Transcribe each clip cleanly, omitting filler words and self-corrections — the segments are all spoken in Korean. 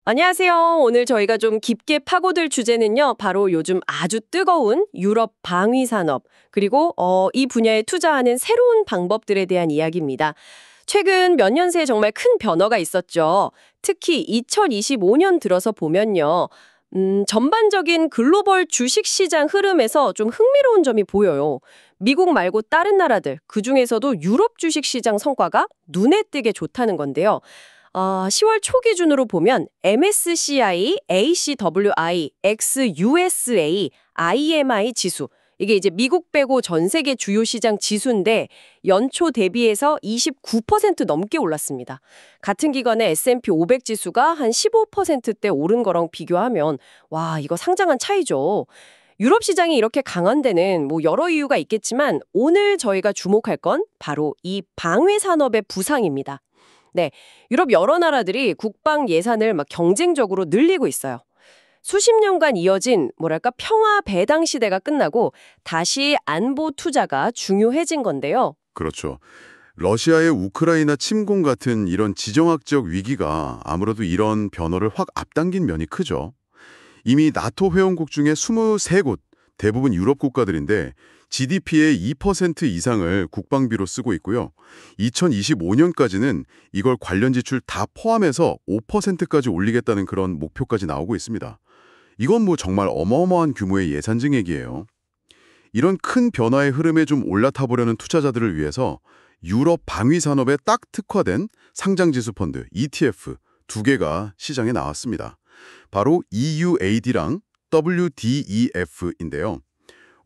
안녕하세요. 오늘 저희가 좀 깊게 파고들 주제는요. 바로 요즘 아주 뜨거운 유럽 방위 산업, 그리고 이 분야에 투자하는 새로운 방법들에 대한 이야기입니다. 최근 몇 년 새에 정말 큰 변화가 있었죠. 특히 2025년 들어서 보면요. 전반적인 글로벌 주식시장 흐름에서 좀 흥미로운 점이 보여요. 미국 말고 다른 나라들, 그중에서도 유럽 주식시장 성과가 눈에 띄게 좋다는 건데요. 10월 초 기준으로 보면 MSCI, ACWI, XUSA, IMI 지수, 이게 이제 미국 빼고 전 세계 주요 시장 지수인데 연초 대비해서 29% 넘게 올랐습니다. 같은 기간에 S&P 500 지수가 한 15%대 오른 거랑 비교하면 와, 이거 상당한 차이죠. 유럽 시장이 이렇게 강한 데는 뭐 여러 이유가 있겠지만 오늘 저희가 주목할 건 바로 이 방위 산업의 부상입니다. 네, 유럽 여러 나라들이 국방 예산을 막 경쟁적으로 늘리고 있어요. 수십 년간 이어진 뭐랄까 평화 배당 시대가 끝나고 다시 안보 투자가 중요해진 건데요. 그렇죠. 러시아의 우크라이나 침공 같은 이런 지정학적 위기가 아무래도 이런 변화를 확 앞당긴 면이 크죠. 이미 나토 회원국 중에 23곳, 대부분 유럽 국가들인데 GDP의 2% 이상을 국방비로 쓰고 있고요. 2025년까지는 이걸 관련 지출 다 포함해서 5%까지 올리겠다는 그런 목표까지 나오고 있습니다. 이건 뭐 정말 어마어마한 규모의 예산 증액이에요. 이런 큰 변화의 흐름에 좀 올라타 보려는 투자자들을 위해서 유럽 방위 산업에 딱 특화된 상장지수 펀드 ETF 두 개가 시장에 나왔습니다. 바로 EUAD랑 WDEF인데요.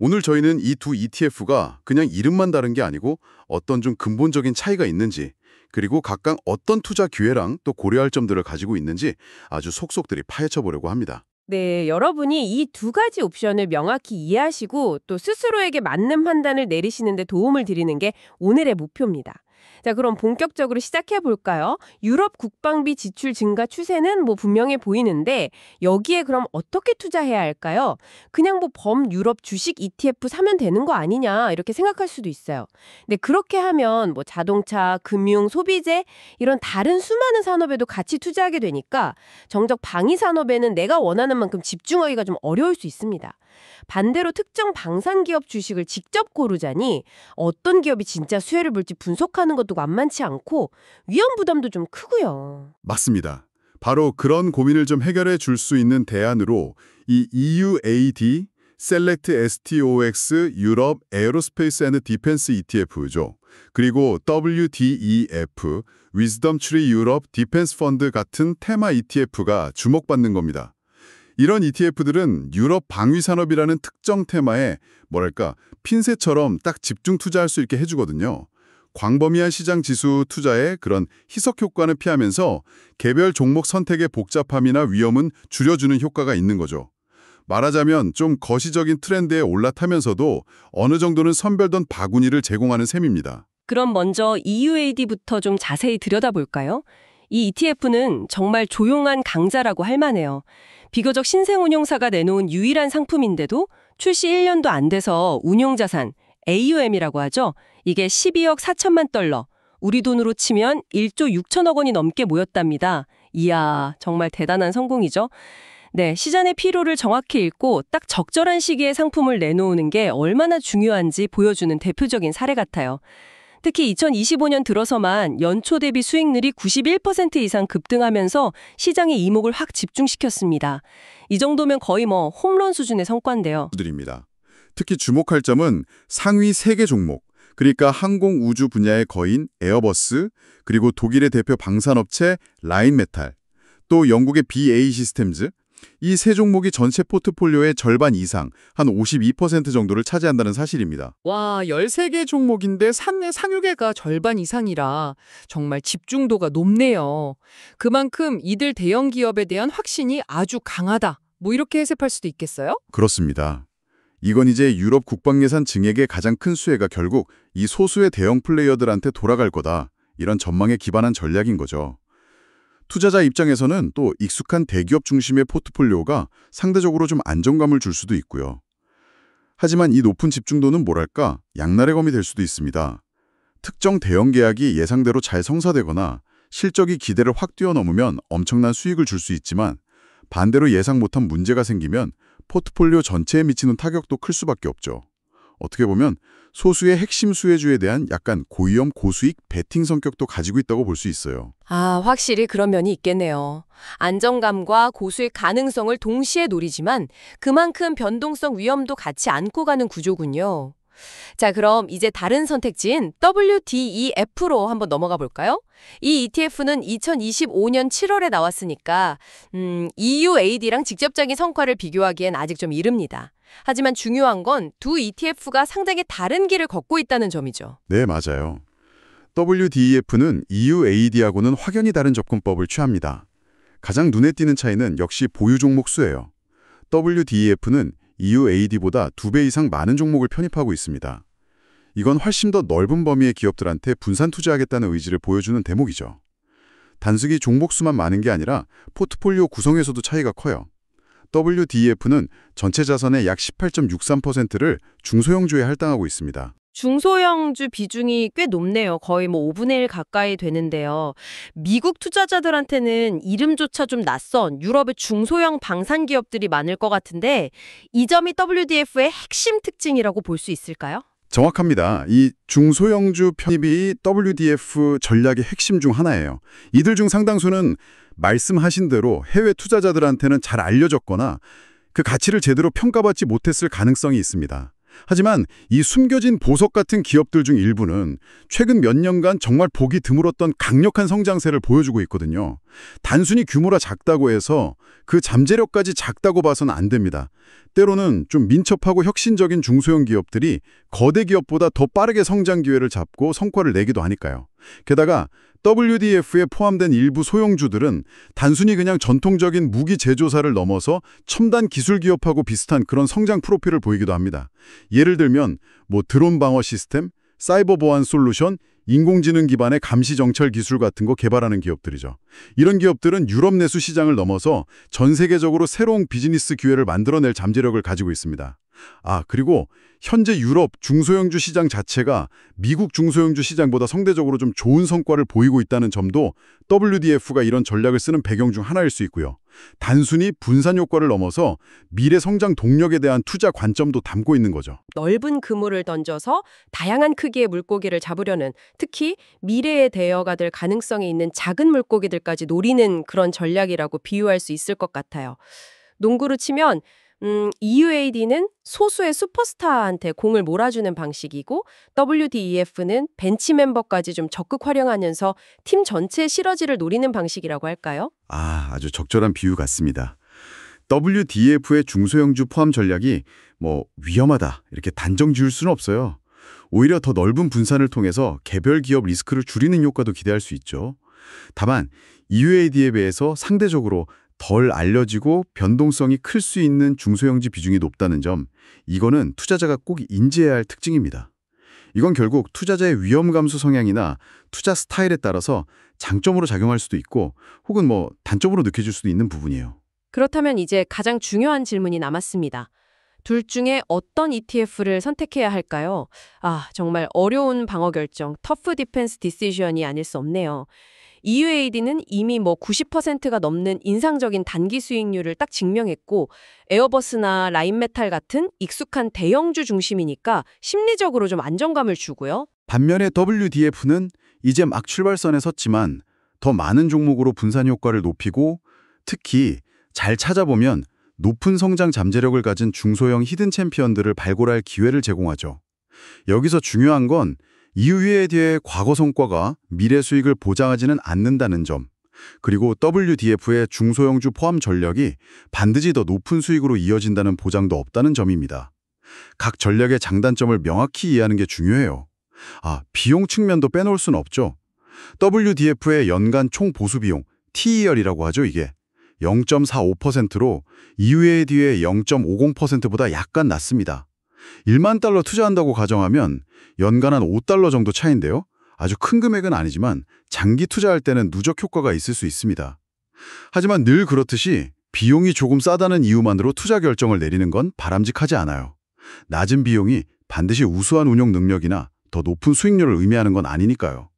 오늘 저희는 이 두 ETF가 그냥 이름만 다른 게 아니고 어떤 좀 근본적인 차이가 있는지, 그리고 각각 어떤 투자 기회랑 또 고려할 점들을 가지고 있는지 아주 속속들이 파헤쳐 보려고 합니다. 네, 여러분이 이 두 가지 옵션을 명확히 이해하시고 또 스스로에게 맞는 판단을 내리시는 데 도움을 드리는 게 오늘의 목표입니다. 자, 그럼 본격적으로 시작해 볼까요? 유럽 국방비 지출 증가 추세는 뭐 분명해 보이는데 여기에 그럼 어떻게 투자해야 할까요? 그냥 뭐 범유럽 주식 ETF 사면 되는 거 아니냐 이렇게 생각할 수도 있어요. 근데 그렇게 하면 뭐 자동차, 금융, 소비재 이런 다른 수많은 산업에도 같이 투자하게 되니까 정작 방위 산업에는 내가 원하는 만큼 집중하기가 좀 어려울 수 있습니다. 반대로 특정 방산기업 주식을 직접 고르자니 어떤 기업이 진짜 수혜를 볼지 분석하는 것도 만만치 않고 위험 부담도 좀 크고요. 맞습니다. 바로 그런 고민을 좀 해결해 줄 수 있는 대안으로 이 EUAD Select STOX 유럽 에어로스페이스 앤드 디펜스 ETF죠. 그리고 WDEF Wisdom Tree 유럽 디펜스 펀드 같은 테마 ETF가 주목받는 겁니다. 이런 ETF들은 유럽 방위 산업이라는 특정 테마에 뭐랄까 핀셋처럼 딱 집중 투자할 수 있게 해주거든요. 광범위한 시장 지수 투자의 그런 희석 효과는 피하면서 개별 종목 선택의 복잡함이나 위험은 줄여주는 효과가 있는 거죠. 말하자면 좀 거시적인 트렌드에 올라타면서도 어느 정도는 선별된 바구니를 제공하는 셈입니다. 그럼 먼저 EUAD부터 좀 자세히 들여다볼까요? 이 ETF는 정말 조용한 강자라고 할 만해요. 비교적 신생 운용사가 내놓은 유일한 상품인데도 출시 1년도 안 돼서 운용자산, AUM이라고 하죠. 이게 12억 4천만 달러, 우리 돈으로 치면 1조 6천억 원이 넘게 모였답니다. 이야, 정말 대단한 성공이죠. 네, 시장의 피로를 정확히 읽고 딱 적절한 시기에 상품을 내놓는 게 얼마나 중요한지 보여주는 대표적인 사례 같아요. 특히 2025년 들어서만 연초 대비 수익률이 91% 이상 급등하면서 시장의 이목을 확 집중시켰습니다. 이 정도면 거의 뭐 홈런 수준의 성과인데요. 드립니다. 특히 주목할 점은 상위 3개 종목, 그러니까 항공 우주 분야의 거인 에어버스, 그리고 독일의 대표 방산업체 라인메탈, 또 영국의 BAE 시스템즈, 이 세 종목이 전체 포트폴리오의 절반 이상, 한 52% 정도를 차지한다는 사실입니다. 와, 13개 종목인데 상위계가 절반 이상이라 정말 집중도가 높네요. 그만큼 이들 대형 기업에 대한 확신이 아주 강하다. 뭐 이렇게 해석할 수도 있겠어요? 그렇습니다. 이건 이제 유럽 국방 예산 증액의 가장 큰 수혜가 결국 이 소수의 대형 플레이어들한테 돌아갈 거다. 이런 전망에 기반한 전략인 거죠. 투자자 입장에서는 또 익숙한 대기업 중심의 포트폴리오가 상대적으로 좀 안정감을 줄 수도 있고요. 하지만 이 높은 집중도는 뭐랄까 양날의 검이 될 수도 있습니다. 특정 대형 계약이 예상대로 잘 성사되거나 실적이 기대를 확 뛰어넘으면 엄청난 수익을 줄 수 있지만 반대로 예상 못한 문제가 생기면 포트폴리오 전체에 미치는 타격도 클 수밖에 없죠. 어떻게 보면 소수의 핵심 수혜주에 대한 약간 고위험 고수익 베팅 성격도 가지고 있다고 볼 수 있어요. 아, 확실히 그런 면이 있겠네요. 안정감과 고수익 가능성을 동시에 노리지만 그만큼 변동성 위험도 같이 안고 가는 구조군요. 자, 그럼 이제 다른 선택지인 WDEF로 한번 넘어가 볼까요? 이 ETF는 2025년 7월에 나왔으니까 EUAD랑 직접적인 성과를 비교하기엔 아직 좀 이릅니다. 하지만 중요한 건 두 ETF가 상당히 다른 길을 걷고 있다는 점이죠. 네, 맞아요. WDEF는 EUAD하고는 확연히 다른 접근법을 취합니다. 가장 눈에 띄는 차이는 역시 보유 종목 수예요. WDEF는 EUAD보다 2배 이상 많은 종목을 편입하고 있습니다. 이건 훨씬 더 넓은 범위의 기업들한테 분산 투자하겠다는 의지를 보여주는 대목이죠. 단순히 종목 수만 많은 게 아니라 포트폴리오 구성에서도 차이가 커요. WDEF는 전체 자산의 약 18.63%를 중소형주에 할당하고 있습니다. 중소형주 비중이 꽤 높네요. 거의 5분의 1 가까이 되는데요. 미국 투자자들한테는 이름조차 좀 낯선 유럽의 중소형 방산 기업들이 많을 것 같은데 이 점이 WDF의 핵심 특징이라고 볼 수 있을까요? 정확합니다. 이 중소형주 편입이 WDF 전략의 핵심 중 하나예요. 이들 중 상당수는 말씀하신 대로 해외 투자자들한테는 잘 알려졌거나 그 가치를 제대로 평가받지 못했을 가능성이 있습니다. 하지만 이 숨겨진 보석 같은 기업들 중 일부는 최근 몇 년간 정말 보기 드물었던 강력한 성장세를 보여주고 있거든요. 단순히 규모가 작다고 해서 그 잠재력까지 작다고 봐서는 안 됩니다. 때로는 좀 민첩하고 혁신적인 중소형 기업들이 거대 기업보다 더 빠르게 성장 기회를 잡고 성과를 내기도 하니까요. 게다가 WDF에 포함된 일부 소형주들은 단순히 그냥 전통적인 무기 제조사를 넘어서 첨단 기술 기업하고 비슷한 그런 성장 프로필을 보이기도 합니다. 예를 들면 드론 방어 시스템, 사이버 보안 솔루션, 인공지능 기반의 감시 정찰 기술 같은 거 개발하는 기업들이죠. 이런 기업들은 유럽 내수 시장을 넘어서 전 세계적으로 새로운 비즈니스 기회를 만들어낼 잠재력을 가지고 있습니다. 그리고 현재 유럽 중소형주 시장 자체가 미국 중소형주 시장보다 상대적으로 좀 좋은 성과를 보이고 있다는 점도 WDF가 이런 전략을 쓰는 배경 중 하나일 수 있고요. 단순히 분산 효과를 넘어서 미래 성장 동력에 대한 투자 관점도 담고 있는 거죠. 넓은 그물을 던져서 다양한 크기의 물고기를 잡으려는, 특히 미래의 대여가 될 가능성이 있는 작은 물고기들까지 노리는 그런 전략이라고 비유할 수 있을 것 같아요. 농구로 치면 EUAD는 소수의 슈퍼스타한테 공을 몰아주는 방식이고 WDEF는 벤치 멤버까지 좀 적극 활용하면서 팀 전체의 시너지를 노리는 방식이라고 할까요? 아주 적절한 비유 같습니다. WDF의 중소형주 포함 전략이 위험하다 이렇게 단정 지을 수는 없어요. 오히려 더 넓은 분산을 통해서 개별 기업 리스크를 줄이는 효과도 기대할 수 있죠. 다만 EUAD에 비해서 상대적으로 덜 알려지고 변동성이 클 수 있는 중소형주 비중이 높다는 점, 이거는 투자자가 꼭 인지해야 할 특징입니다. 이건 결국 투자자의 위험 감수 성향이나 투자 스타일에 따라서 장점으로 작용할 수도 있고 혹은 단점으로 느껴질 수도 있는 부분이에요. 그렇다면 이제 가장 중요한 질문이 남았습니다. 둘 중에 어떤 ETF를 선택해야 할까요? 정말 어려운 방어 결정, 터프 디펜스 디시전이 아닐 수 없네요. EUAD는 이미 90%가 넘는 인상적인 단기 수익률을 딱 증명했고 에어버스나 라인메탈 같은 익숙한 대형주 중심이니까 심리적으로 좀 안정감을 주고요. 반면에 WDF는 이제 막 출발선에 섰지만 더 많은 종목으로 분산 효과를 높이고 특히 잘 찾아보면 높은 성장 잠재력을 가진 중소형 히든 챔피언들을 발굴할 기회를 제공하죠. 여기서 중요한 건 EUAD의 과거 성과가 미래 수익을 보장하지는 않는다는 점, 그리고 WDF의 중소형주 포함 전략이 반드시 더 높은 수익으로 이어진다는 보장도 없다는 점입니다. 각 전략의 장단점을 명확히 이해하는 게 중요해요. 비용 측면도 빼놓을 수는 없죠. WDF의 연간 총 보수 비용, TER이라고 하죠, 이게. 0.45%로 EUAD의 0.50%보다 약간 낮습니다. 1만 달러 투자한다고 가정하면 연간 한 $5 정도 차이인데요. 아주 큰 금액은 아니지만 장기 투자할 때는 누적 효과가 있을 수 있습니다. 하지만 늘 그렇듯이 비용이 조금 싸다는 이유만으로 투자 결정을 내리는 건 바람직하지 않아요. 낮은 비용이 반드시 우수한 운용 능력이나 더 높은 수익률을 의미하는 건 아니니까요.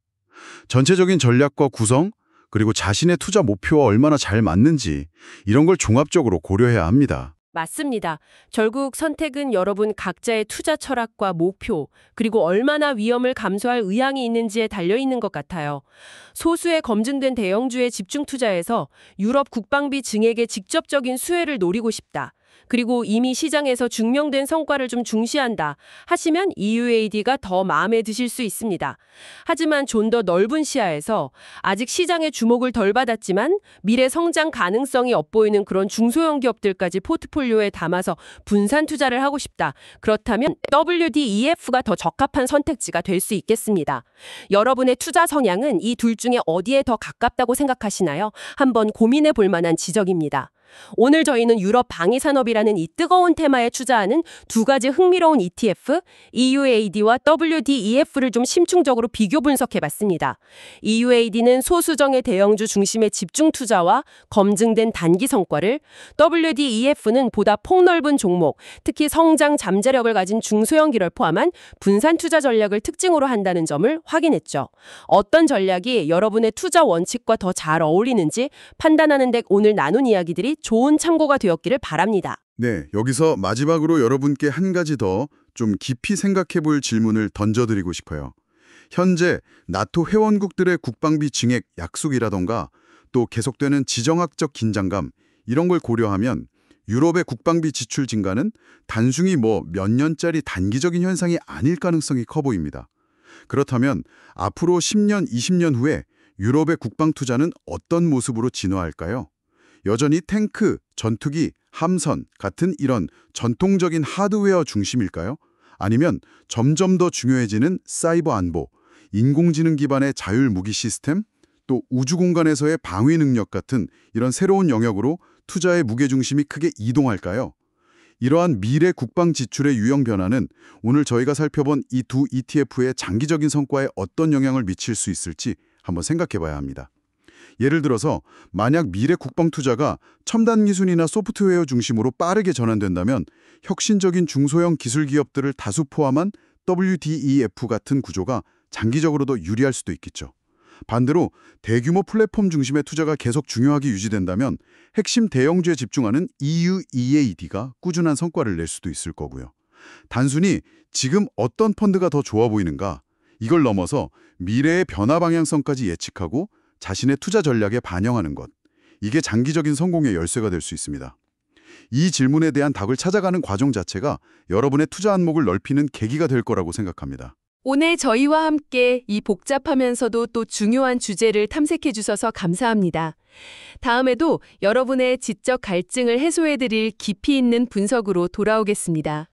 전체적인 전략과 구성, 그리고 자신의 투자 목표와 얼마나 잘 맞는지 이런 걸 종합적으로 고려해야 합니다. 맞습니다. 결국 선택은 여러분 각자의 투자 철학과 목표, 그리고 얼마나 위험을 감수할 의향이 있는지에 달려 있는 것 같아요. 소수의 검증된 대형주에 집중 투자해서 유럽 국방비 증액의 직접적인 수혜를 노리고 싶다. 그리고 이미 시장에서 증명된 성과를 좀 중시한다 하시면 EUAD가 더 마음에 드실 수 있습니다. 하지만 좀 더 넓은 시야에서 아직 시장의 주목을 덜 받았지만 미래 성장 가능성이 엿보이는 그런 중소형 기업들까지 포트폴리오에 담아서 분산 투자를 하고 싶다. 그렇다면 WDEF가 더 적합한 선택지가 될 수 있겠습니다. 여러분의 투자 성향은 이 둘 중에 어디에 더 가깝다고 생각하시나요? 한번 고민해 볼 만한 지적입니다. 오늘 저희는 유럽 방위산업이라는 이 뜨거운 테마에 투자하는 두 가지 흥미로운 ETF, EUAD와 WDEF를 좀 심층적으로 비교 분석해봤습니다. EUAD는 소수정의 대형주 중심의 집중 투자와 검증된 단기 성과를, WDEF는 보다 폭넓은 종목, 특히 성장 잠재력을 가진 중소형 기업을 포함한 분산 투자 전략을 특징으로 한다는 점을 확인했죠. 어떤 전략이 여러분의 투자 원칙과 더 잘 어울리는지 판단하는 데 오늘 나눈 이야기들이 좋은 참고가 되었기를 바랍니다. 네, 여기서 마지막으로 여러분께 한 가지 더 좀 깊이 생각해 볼 질문을 던져드리고 싶어요. 현재 나토 회원국들의 국방비 증액 약속이라던가 또 계속되는 지정학적 긴장감 이런 걸 고려하면 유럽의 국방비 지출 증가는 단순히 몇 년짜리 단기적인 현상이 아닐 가능성이 커 보입니다. 그렇다면 앞으로 10년, 20년 후에 유럽의 국방 투자는 어떤 모습으로 진화할까요? 여전히 탱크, 전투기, 함선 같은 이런 전통적인 하드웨어 중심일까요? 아니면 점점 더 중요해지는 사이버 안보, 인공지능 기반의 자율 무기 시스템, 또 우주 공간에서의 방위 능력 같은 이런 새로운 영역으로 투자의 무게중심이 크게 이동할까요? 이러한 미래 국방 지출의 유형 변화는 오늘 저희가 살펴본 이 두 ETF의 장기적인 성과에 어떤 영향을 미칠 수 있을지 한번 생각해 봐야 합니다. 예를 들어서 만약 미래 국방 투자가 첨단 기술이나 소프트웨어 중심으로 빠르게 전환된다면 혁신적인 중소형 기술 기업들을 다수 포함한 WDEF 같은 구조가 장기적으로도 유리할 수도 있겠죠. 반대로 대규모 플랫폼 중심의 투자가 계속 중요하게 유지된다면 핵심 대형주에 집중하는 EUEAD가 꾸준한 성과를 낼 수도 있을 거고요. 단순히 지금 어떤 펀드가 더 좋아 보이는가, 이걸 넘어서 미래의 변화 방향성까지 예측하고 자신의 투자 전략에 반영하는 것, 이게 장기적인 성공의 열쇠가 될 수 있습니다. 이 질문에 대한 답을 찾아가는 과정 자체가 여러분의 투자 안목을 넓히는 계기가 될 거라고 생각합니다. 오늘 저희와 함께 이 복잡하면서도 또 중요한 주제를 탐색해 주셔서 감사합니다. 다음에도 여러분의 지적 갈증을 해소해 드릴 깊이 있는 분석으로 돌아오겠습니다.